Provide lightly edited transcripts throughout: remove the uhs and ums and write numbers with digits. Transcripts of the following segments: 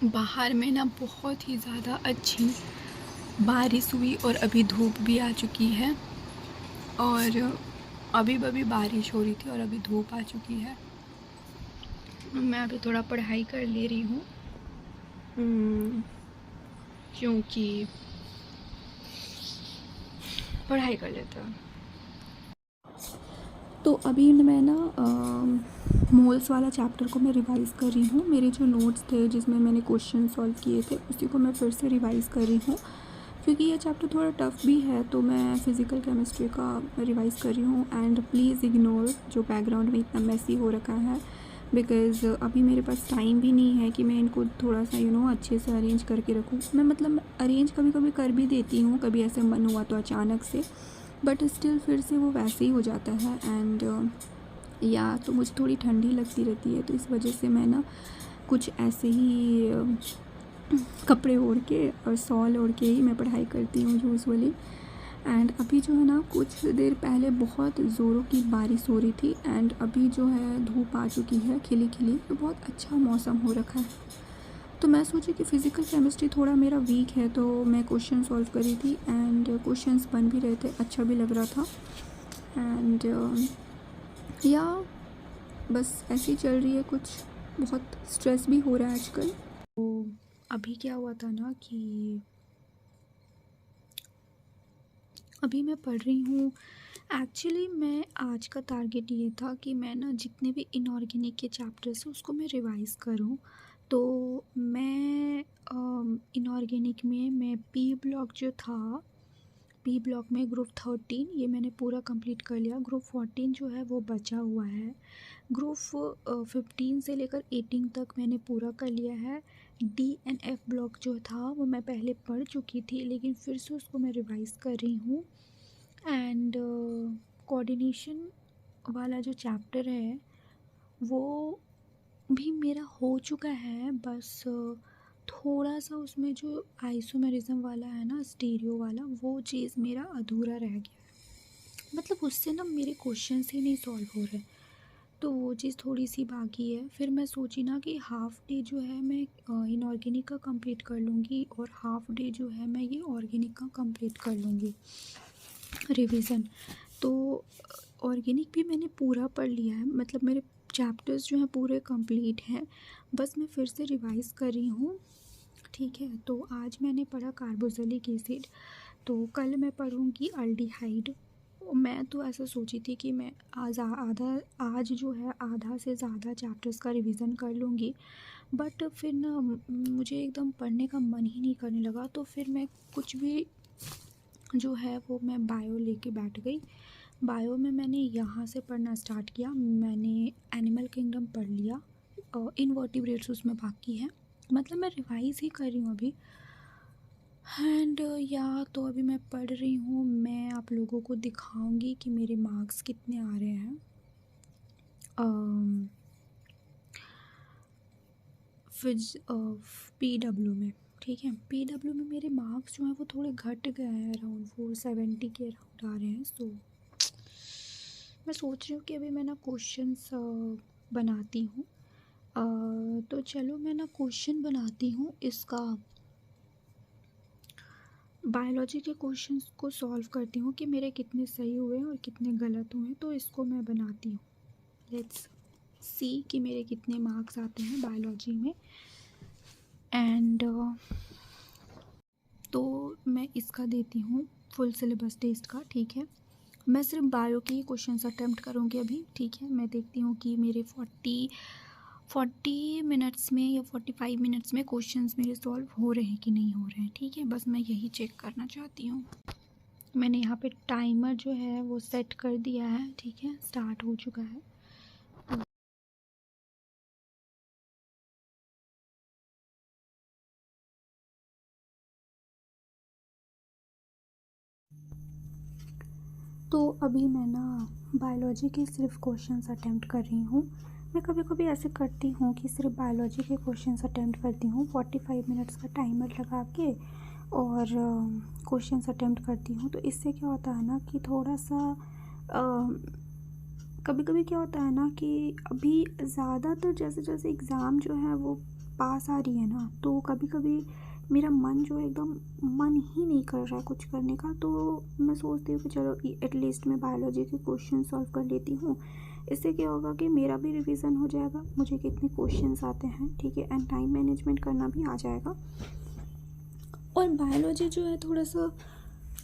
बाहर में ना बहुत ही ज़्यादा अच्छी बारिश हुई और अभी धूप भी आ चुकी है। और अभी अभी बारिश हो रही थी और अभी धूप आ चुकी है। मैं अभी थोड़ा पढ़ाई कर ले रही हूँ क्योंकि पढ़ाई कर लेते हैं। तो अभी मैं ना मोल्स वाला चैप्टर को मैं रिवाइज़ कर रही हूँ। मेरे जो नोट्स थे जिसमें मैंने क्वेश्चन सॉल्व किए थे उसी को मैं फिर से रिवाइज़ कर रही हूँ, क्योंकि ये चैप्टर थोड़ा टफ़ भी है। तो मैं फ़िज़िकल केमिस्ट्री का रिवाइज़ कर रही हूँ। एंड प्लीज़ इग्नोर जो बैकग्राउंड में इतना मेसी हो रखा है, बिकॉज़ अभी मेरे पास टाइम भी नहीं है कि मैं इनको थोड़ा सा अच्छे से अरेंज करके रखूँ। मैं मतलब अरेंज कभी कभी कर भी देती हूँ, कभी ऐसे मन हुआ तो अचानक से, बट स्टिल फिर से वो वैसे ही हो जाता है। एंड या तो मुझे थोड़ी ठंडी लगती रहती है, तो इस वजह से मैं ना कुछ ऐसे ही कपड़े ओढ़ के और शॉल ओढ़ के ही मैं पढ़ाई करती हूँ यूजुअली। एंड अभी जो है ना कुछ देर पहले बहुत ज़ोरों की बारिश हो रही थी एंड अभी जो है धूप आ चुकी है खिली खिली, तो बहुत अच्छा मौसम हो रखा है। तो मैं सोची कि फ़िज़िकल केमिस्ट्री थोड़ा मेरा वीक है, तो मैं क्वेश्चन सॉल्व करी थी एंड क्वेश्चंस बन भी रहे थे, अच्छा भी लग रहा था। एंड या बस ऐसे ही चल रही है कुछ, बहुत स्ट्रेस भी हो रहा है आजकल। तो अभी क्या हुआ था ना कि अभी मैं पढ़ रही हूँ। एक्चुअली मैं आज का टारगेट ये था कि मैं ना जितने भी इनऑर्गेनिक के चैप्टर्स हैं उसको मैं रिवाइज़ करूँ। तो मैं इनऑर्गेनिक में मैं पी ब्लॉक जो था, पी ब्लॉक में ग्रुप 13 ये मैंने पूरा कंप्लीट कर लिया। ग्रुप 14 जो है वो बचा हुआ है। ग्रुप 15 से लेकर 18 तक मैंने पूरा कर लिया है। डी एंड एफ ब्लॉक जो था वो मैं पहले पढ़ चुकी थी, लेकिन फिर से उसको मैं रिवाइज़ कर रही हूँ। एंड कोऑर्डिनेशन वाला जो चैप्टर है वो भी मेरा हो चुका है। बस थोड़ा सा उसमें जो आइसोमेरिज्म वाला है ना, स्टीरियो वाला, वो चीज़ मेरा अधूरा रह गया है। मतलब उससे ना मेरे क्वेश्चंस ही नहीं सॉल्व हो रहे, तो वो चीज़ थोड़ी सी बाकी है। फिर मैं सोची ना कि हाफ़ डे जो है मैं इनऑर्गेनिक का कंप्लीट कर लूँगी और हाफ़ डे जो है मैं ये ऑर्गेनिक का कंप्लीट कर लूँगी रिवीजन। तो ऑर्गेनिक भी मैंने पूरा पढ़ लिया है, मतलब मेरे चैप्टर्स जो हैं पूरे कंप्लीट हैं, बस मैं फिर से रिवाइज़ कर रही हूँ। ठीक है, तो आज मैंने पढ़ा कार्बोक्सिलिक एसिड, तो कल मैं पढ़ूँगी अल्डिहाइड। मैं तो ऐसा सोची थी कि मैं आज जो है आधा से ज़्यादा चैप्टर्स का रिवीजन कर लूँगी, बट फिर ना मुझे एकदम पढ़ने का मन ही नहीं करने लगा। तो फिर मैं कुछ भी जो है वो मैं बायो लेके बैठ गई। बायो में मैंने यहाँ से पढ़ना स्टार्ट किया। मैंने एनिमल किंगडम पढ़ लिया, इनवर्टिब्रेट्स उसमें बाकी है, मतलब मैं रिवाइज़ ही कर रही हूँ अभी। एंड या तो अभी मैं पढ़ रही हूँ, मैं आप लोगों को दिखाऊंगी कि मेरे मार्क्स कितने आ रहे हैं। फिज पीडब्ल्यू में, ठीक है, पीडब्ल्यू में मेरे मार्क्स जो हैं वो थोड़े घट गए हैं, अराउंड 470 के अराउंड आ रहे हैं। सो मैं सोच रही हूँ कि अभी मैं ना क्वेश्चंस बनाती हूँ। तो चलो मैं ना क्वेश्चन बनाती हूँ इसका, बायोलॉजी के क्वेश्चंस को सॉल्व करती हूँ कि मेरे कितने सही हुए हैं और कितने गलत हुए हैं, तो इसको मैं बनाती हूँ। लेट्स सी कि मेरे कितने मार्क्स आते हैं बायोलॉजी में। एंड तो मैं इसका देती हूँ फुल सिलेबस टेस्ट का, ठीक है। मैं सिर्फ बायो के ही क्वेश्चंस अटेम्प्ट करूँगी अभी, ठीक है। मैं देखती हूँ कि मेरे 40 मिनट्स में या 45 मिनट्स में क्वेश्चंस मेरे सॉल्व हो रहे हैं कि नहीं हो रहे हैं, ठीक है। बस मैं यही चेक करना चाहती हूँ। मैंने यहाँ पे टाइमर जो है वो सेट कर दिया है, ठीक है, स्टार्ट हो चुका है। तो अभी मैं ना बायोलॉजी के सिर्फ क्वेश्चंस अटेम्प्ट कर रही हूँ। मैं कभी कभी ऐसे करती हूँ कि सिर्फ बायोलॉजी के क्वेश्चंस अटेम्प्ट करती हूँ 45 मिनट्स का टाइमर लगा के, और क्वेश्चंस अटेम्प्ट करती हूँ। तो इससे क्या होता है ना कि थोड़ा सा कभी कभी क्या होता है ना कि अभी ज़्यादा तो जैसे जैसे एग्ज़ाम जो है वो पास आ रही है ना, तो कभी कभी मेरा मन जो है एकदम मन ही नहीं कर रहा है कुछ करने का, तो मैं सोचती हूँ कि चलो एटलीस्ट मैं बायोलॉजी के क्वेश्चन सॉल्व कर लेती हूँ। इससे क्या होगा कि मेरा भी रिवीजन हो जाएगा, मुझे कितने क्वेश्चंस आते हैं, ठीक है, एंड टाइम मैनेजमेंट करना भी आ जाएगा। और बायोलॉजी जो है थोड़ा सा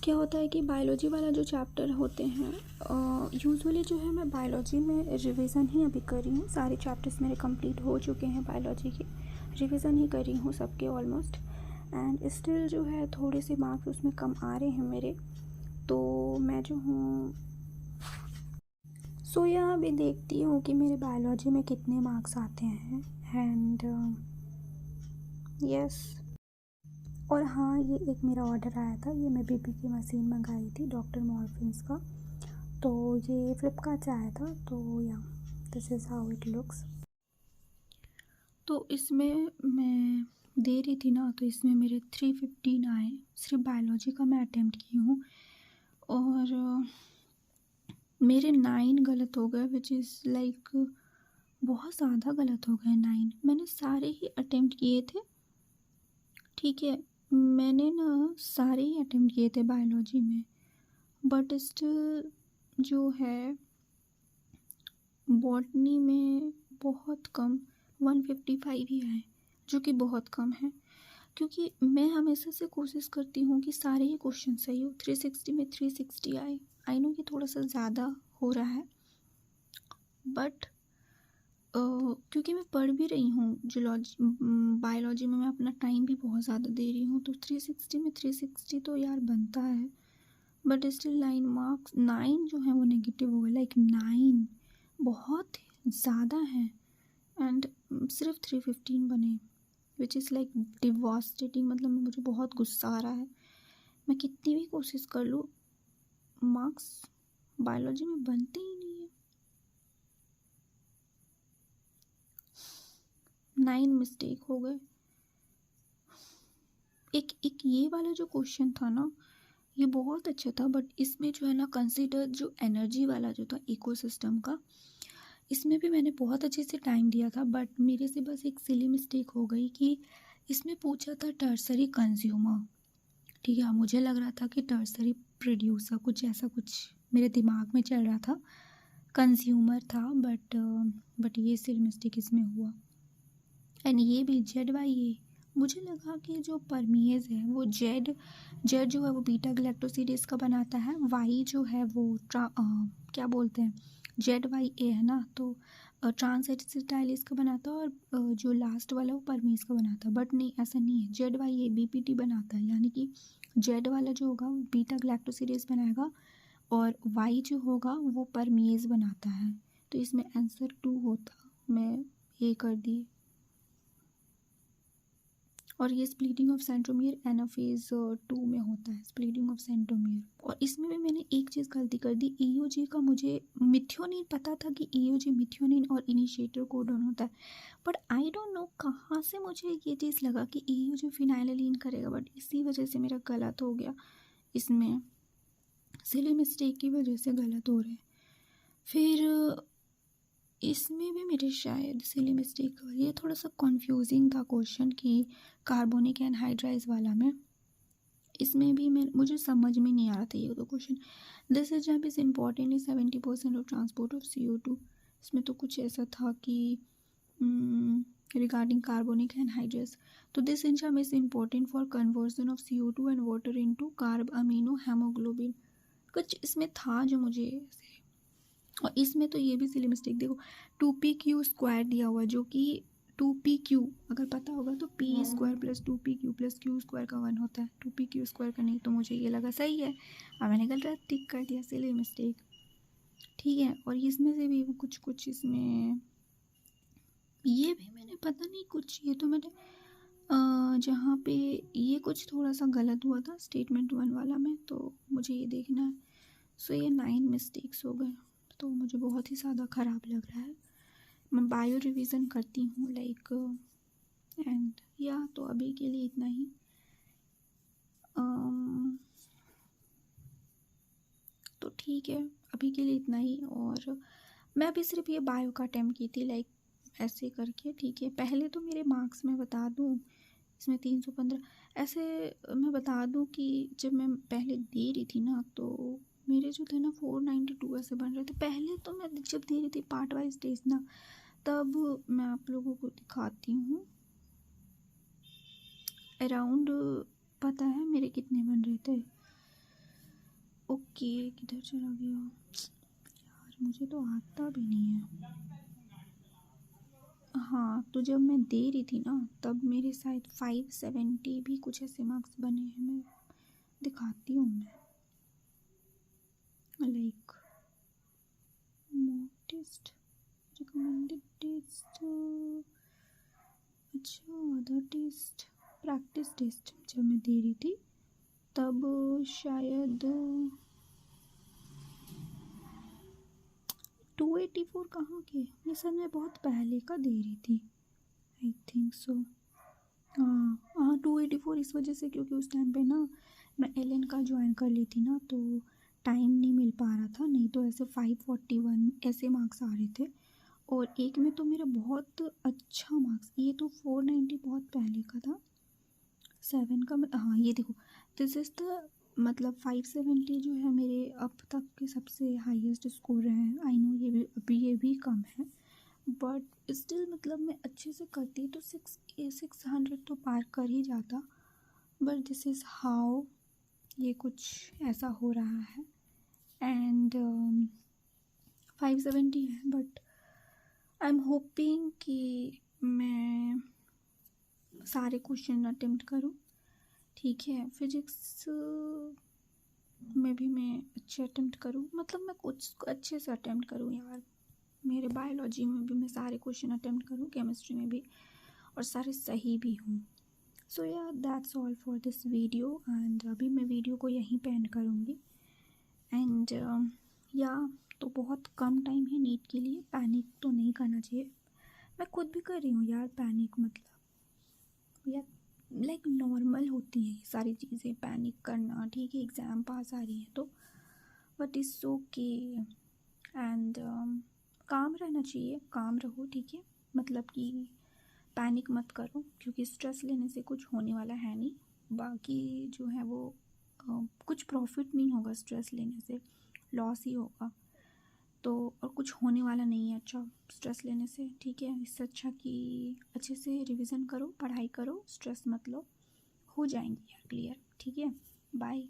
क्या होता है कि बायोलॉजी वाला जो चैप्टर होते हैं, यूजुअली जो है मैं बायोलॉजी में रिवीजन ही अभी कर रही हूँ। सारे चैप्टर्स मेरे कंप्लीट हो चुके हैं बायोलॉजी के, रिवीजन ही कर रही हूँ सबके ऑलमोस्ट, एंड स्टिल जो है थोड़े से मार्क्स उसमें कम आ रहे हैं मेरे। तो मैं जो हूँ सो यहाँ अभी देखती हूँ कि मेरे बायोलॉजी में कितने मार्क्स आते हैं, एंड यस। और हाँ, ये एक मेरा ऑर्डर आया था, ये मैं बीपी की मशीन मंगाई थी डॉक्टर मॉर्फिन्स का, तो ये फ्लिपकार्ट से आया था। तो या this is how it looks. तो इसमें मैं दे रही थी ना, तो इसमें मेरे 315 आए, सिर्फ बायोलॉजी का मैं अटेम्प्ट की हूँ, और मेरे 9 गलत हो गए, विच इज़ लाइक बहुत ज़्यादा गलत हो गए 9। मैंने सारे ही अटेम्प्ट किए थे, ठीक है, मैंने ना सारे ही अटेम्प्ट किए थे बायोलॉजी में, बट स्टिल जो है बॉटनी में बहुत कम 155 ही आए, जो कि बहुत कम है, क्योंकि मैं हमेशा से कोशिश करती हूँ कि सारे ही क्वेश्चन सही हो। 360 में 360 आए। आई नो कि थोड़ा सा ज़्यादा हो रहा है, बट क्योंकि मैं पढ़ भी रही हूँ जूलॉजी बायोलॉजी में, मैं अपना टाइम भी बहुत ज़्यादा दे रही हूँ, तो 360 में 360 तो यार बनता है, बट स्टिल 9 मार्क्स 9 जो है वो नेगेटिव हो गए, लाइक 9 बहुत ज़्यादा है, एंड सिर्फ 315 बने, विच इज़ लाइक डिवास्टेटिंग। मतलब मुझे बहुत गुस्सा आ रहा है, मैं कितनी भी कोशिश कर लूँ मार्क्स बायोलॉजी में बनते ही नहीं है। 9 मिस्टेक हो गए। एक ये वाला जो क्वेश्चन था ना, ये बहुत अच्छा था, बट इसमें जो है ना कंसीडर जो एनर्जी वाला जो था इकोसिस्टम का, इसमें भी मैंने बहुत अच्छे से टाइम दिया था, बट मेरे से बस एक सिली मिस्टेक हो गई कि इसमें पूछा था टर्सरी कंज्यूमर, ठीक है, मुझे लग रहा था कि टर्सरी प्रोड्यूसर, कुछ ऐसा कुछ मेरे दिमाग में चल रहा था, कंज्यूमर था, बट ये सिली मिस्टेक इसमें हुआ। एंड ये भी जेड वाई ए, मुझे लगा कि जो परमीज है वो जेड जो है वो बीटा गैलेक्टोसिडेज का बनाता है, वाई जो है वो क्या बोलते हैं जेड वाई ए है ना, तो ट्रांस एसिटाइलेज का बनाता है, और जो लास्ट वाला वो परमीज का बनाता है, बट नहीं, ऐसा नहीं है, जेड वाई ए बीपीटी बनाता है, यानी कि जेड वाला जो होगा वो बीटा गैलेक्टोसिडेज बनाएगा, और वाई जो होगा वो परमीज बनाता है, तो इसमें आंसर 2 होता, मैं ये कर दी। और ये स्प्लिटिंग ऑफ सेंट्रोमियर एनाफेज 2 में होता है, स्प्लिटिंग ऑफ सेंट्रोमियर। और इसमें भी मैंने एक चीज़ गलती कर दी, ईओजी का मुझे मिथ्योनिन पता था कि ईओजी मिथ्योनिन और इनिशिएटर कोडोन होता है, बट आई डोंट नो कहाँ से मुझे ये चीज़ लगा कि ईओजी फिनाइलिन करेगा, बट इसी वजह से मेरा गलत हो गया, इसमें सिली मिस्टेक की वजह से गलत हो रहा है। फिर इसमें भी मेरे शायद सिली मिस्टेक, ये थोड़ा सा कंफ्यूजिंग था क्वेश्चन कि कार्बोनिक एनहाइड्राइज वाला में, इसमें भी मुझे समझ में नहीं आ रहा था ये तो question. This enzyme is important in 70% of transport of CO2। इसमें तो कुछ ऐसा था कि रिगार्डिंग कार्बोनिक एनहाइड्रेस, तो this enzyme is important for conversion of CO2 and water into carb amino haemoglobin, कुछ इसमें था जो मुझे ऐसे। और इसमें तो ये भी सिली मिस्टेक, देखो 2pq² दिया हुआ, जो कि 2pq अगर पता होगा तो p² plus 2pq plus q² का 1 होता है, 2pq² का नहीं, तो मुझे ये लगा सही है, और मैंने गलत टिक कर दिया, सिली मिस्टेक, ठीक है। और इसमें से भी कुछ इसमें ये भी मैंने पता नहीं कुछ, ये तो मैंने जहाँ पे ये कुछ थोड़ा सा गलत हुआ था स्टेटमेंट 1 वाला में, तो मुझे ये देखना है। सो ये 9 मिस्टेक्स हो गए, तो मुझे बहुत ही ज़्यादा ख़राब लग रहा है। मैं बायो रिवीजन करती हूँ लाइक, एंड या तो अभी के लिए इतना ही। तो ठीक है, अभी के लिए इतना ही। और मैं अभी सिर्फ ये बायो का अटेम्प्ट की थी, लाइक ऐसे करके, ठीक है। पहले तो मेरे मार्क्स मैं बता दूँ, इसमें 315 ऐसे मैं बता दूँ कि जब मैं पहले दे रही थी ना, तो मेरे जो थे ना 492 ऐसे बन रहे थे। पहले तो मैं जब दे रही थी पार्ट वाइज टेस्ट ना, तब मैं आप लोगों को दिखाती हूँ अराउंड, पता है मेरे कितने बन रहे थे। ओके, किधर चला गया यार, मुझे तो आता भी नहीं है। हाँ, तो जब मैं दे रही थी ना, तब मेरे शायद 570 भी कुछ ऐसे मार्क्स बने हैं। मैं दिखाती हूँ, मैं like mock test, recommended test, अच्छा अदर टेस्ट, प्रैक्टिस टेस्ट जब मैं दे रही थी तब शायद 284 कहाँ के, ये सब मैं बहुत पहले का दे रही थी, आई थिंक सो। हाँ हाँ, 284 इस वजह से क्योंकि उस टाइम पे ना मैं एल का ज्वाइन कर ली थी ना, तो टाइम नहीं मिल पा रहा था, नहीं तो ऐसे 541 ऐसे मार्क्स आ रहे थे। और एक में तो मेरा बहुत अच्छा मार्क्स, ये तो 490 बहुत पहले का था। 7 का हाँ, ये देखो, दिस इज़ द मतलब 570 जो है मेरे अब तक के सबसे हाईएस्ट स्कोर रहे हैं। आई नो ये भी कम है, बट स्टिल मतलब मैं अच्छे से करती तो 600 तो पार कर ही जाता। बट दिस इज़ हाउ ये कुछ ऐसा हो रहा है। एंड 570 है, बट आई एम होपिंग कि मैं सारे क्वेश्चन अटेम्प्ट करूँ, ठीक है। फिजिक्स में भी मैं अच्छे अटेम्प्ट करूँ, मतलब मैं कुछ अच्छे से अटेम्प्ट करूँ यार। मेरे बायोलॉजी में भी मैं सारे क्वेश्चन अटेम्प्ट करूँ, केमिस्ट्री में भी, और सारे सही भी हूँ। सो या that's all for this video, and अभी मैं वीडियो को यहीं पे एंड करूँगी। एंड या तो बहुत कम टाइम है नीट के लिए, पैनिक तो नहीं करना चाहिए। मैं खुद भी कर रही हूँ यार पैनिक, मतलब यार लाइक नॉर्मल होती हैं ये सारी चीज़ें, पैनिक करना, ठीक है। एग्ज़ाम पास आ रही है तो, बट इट्स ओके। एंड काम रहना चाहिए, काम रहो, ठीक है। मतलब कि पैनिक मत करो, क्योंकि स्ट्रेस लेने से कुछ होने वाला है नहीं। बाकी जो है वो कुछ प्रॉफिट नहीं होगा स्ट्रेस लेने से, लॉस ही होगा। तो और कुछ होने वाला नहीं है अच्छा स्ट्रेस लेने से, ठीक है। इससे अच्छा कि अच्छे से रिवीजन करो, पढ़ाई करो, स्ट्रेस मत लो, हो जाएंगी यार क्लियर, ठीक है। बाय।